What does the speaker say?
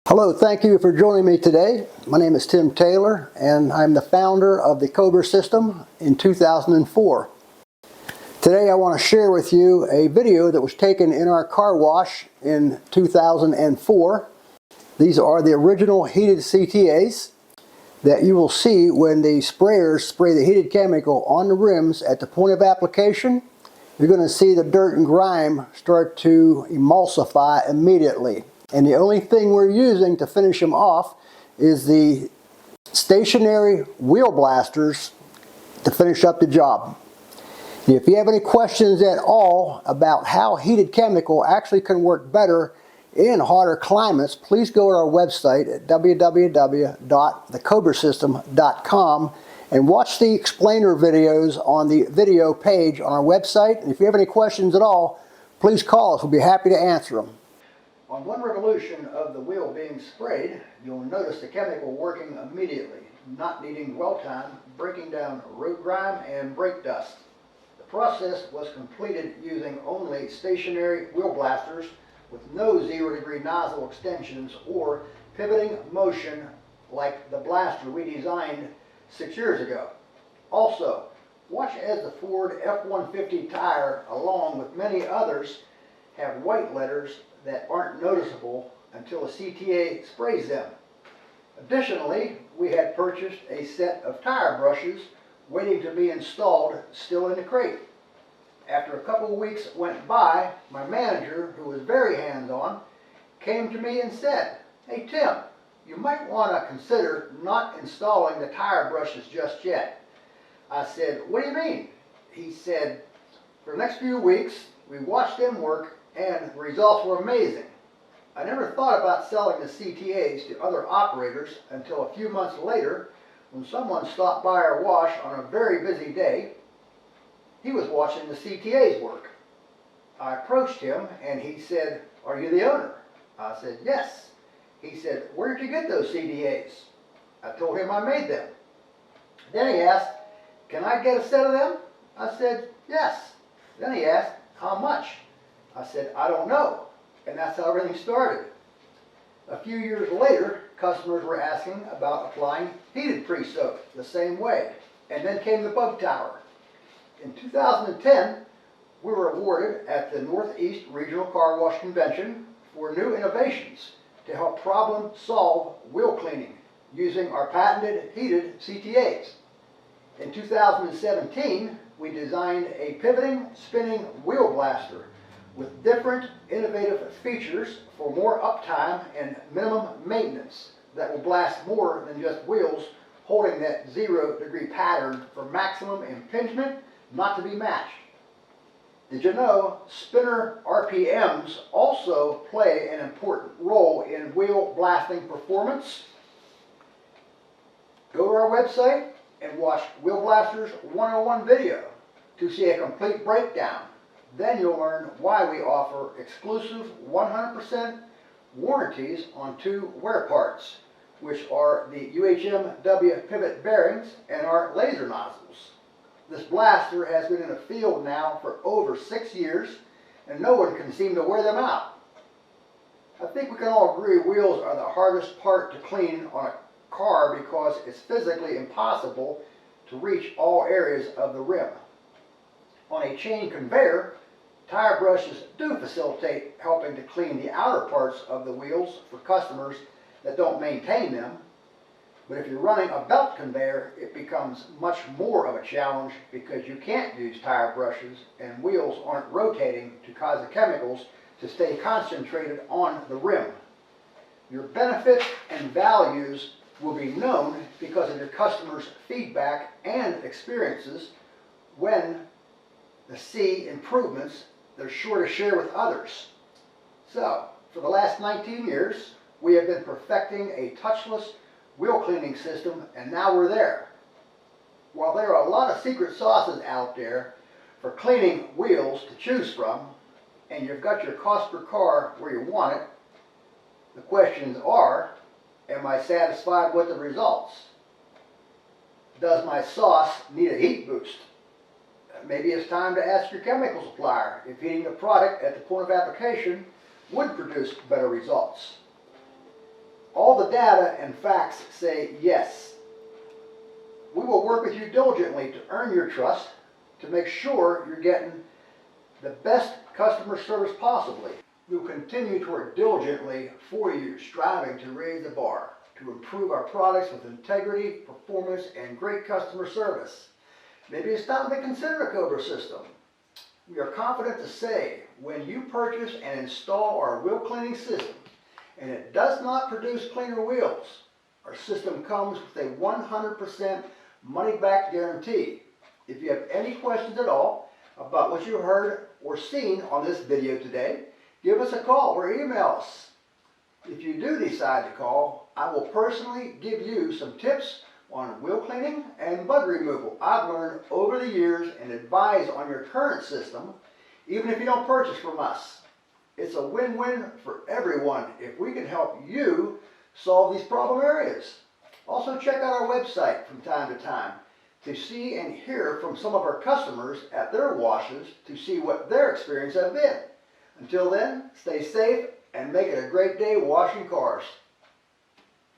Hello, thank you for joining me today. My name is Tim Taylor and I'm the founder of the Cobra System in 2004. Today I want to share with you a video that was taken in our car wash in 2004. These are the original heated CTAs that you will see when the sprayers spray the heated chemical on the rims at the point of application. You're going to see the dirt and grime start to emulsify immediately. And the only thing we're using to finish them off is the stationary wheel blasters to finish up the job. If you have any questions at all about how heated chemical actually can work better in hotter climates, please go to our website at www.thecobrasystem.com and watch the explainer videos on the video page on our website. And if you have any questions at all, please call us. We'll be happy to answer them. On one revolution of the wheel being sprayed, you'll notice the chemical working immediately, not needing dwell time, breaking down road grime and brake dust. The process was completed using only stationary wheel blasters with no 0-degree nozzle extensions or pivoting motion like the blaster we designed 6 years ago. Also, watch as the Ford F-150 tire, along with many others, have white letters that aren't noticeable until a CTA sprays them. Additionally, we had purchased a set of tire brushes waiting to be installed, still in the crate. After a couple of weeks went by, my manager, who was very hands-on, came to me and said, "Hey Tim, you might want to consider not installing the tire brushes just yet." I said, "What do you mean?" He said, "For the next few weeks, we watched them work and the results were amazing. I never thought about selling the CTAs to other operators until a few months later when someone stopped by our wash on a very busy day. He was watching the CTAs work. I approached him and he said, 'Are you the owner?' I said, 'Yes.' He said, 'Where did you get those CTAs?' I told him I made them. Then he asked, 'Can I get a set of them?' I said, 'Yes.' Then he asked, 'How much?' I said, 'I don't know.' And that's how everything started. A few years later, customers were asking about applying heated pre-soak the same way. And then came the bug tower. In 2010, we were awarded at the Northeast Regional Car Wash Convention for new innovations to help problem solve wheel cleaning using our patented heated CTAs. In 2017, we designed a pivoting, spinning wheel blaster with different innovative features for more uptime and minimum maintenance that will blast more than just wheels holding that 0-degree pattern for maximum impingement not to be matched. Did you know spinner RPMs also play an important role in wheel blasting performance? Go to our website and watch Wheel Blasters 101 video to see a complete breakdown. Then you'll learn why we offer exclusive 100% warranties on 2 wear parts, which are the UHMW pivot bearings and our laser nozzles. This blaster has been in the field now for over 6 years, and no one can seem to wear them out. I think we can all agree wheels are the hardest part to clean on a car because it's physically impossible to reach all areas of the rim. On a chain conveyor, tire brushes do facilitate helping to clean the outer parts of the wheels for customers that don't maintain them. But if you're running a belt conveyor, it becomes much more of a challenge because you can't use tire brushes and wheels aren't rotating to cause the chemicals to stay concentrated on the rim. Your benefits and values will be known because of your customers' feedback and experiences. When they see improvements, they're sure to share with others. So, for the last 19 years, we have been perfecting a touchless wheel cleaning system, and now we're there. While there are a lot of secret sauces out there for cleaning wheels to choose from, and you've got your cost per car where you want it, the questions are, am I satisfied with the results? Does my sauce need a heat boost? Maybe it's time to ask your chemical supplier if heating the product at the point of application would produce better results. the data and facts say yes. We will work with you diligently to earn your trust, to make sure you're getting the best customer service possibly. We will continue to work diligently for you, striving to raise the bar, to improve our products with integrity, performance, and great customer service. Maybe it's time to consider a Cobra System. We are confident to say, when you purchase and install our wheel cleaning system, and it does not produce cleaner wheels, our system comes with a 100% money-back guarantee. If you have any questions at all about what you heard or seen on this video today, give us a call or email us. If you do decide to call, I will personally give you some tips on wheel cleaning and bug removal I've learned over the years and advise on your current system, even if you don't purchase from us. It's a win-win for everyone if we can help you solve these problem areas. Also check out our website from time to time to see and hear from some of our customers at their washes to see what their experience has been. Until then, stay safe and make it a great day washing cars.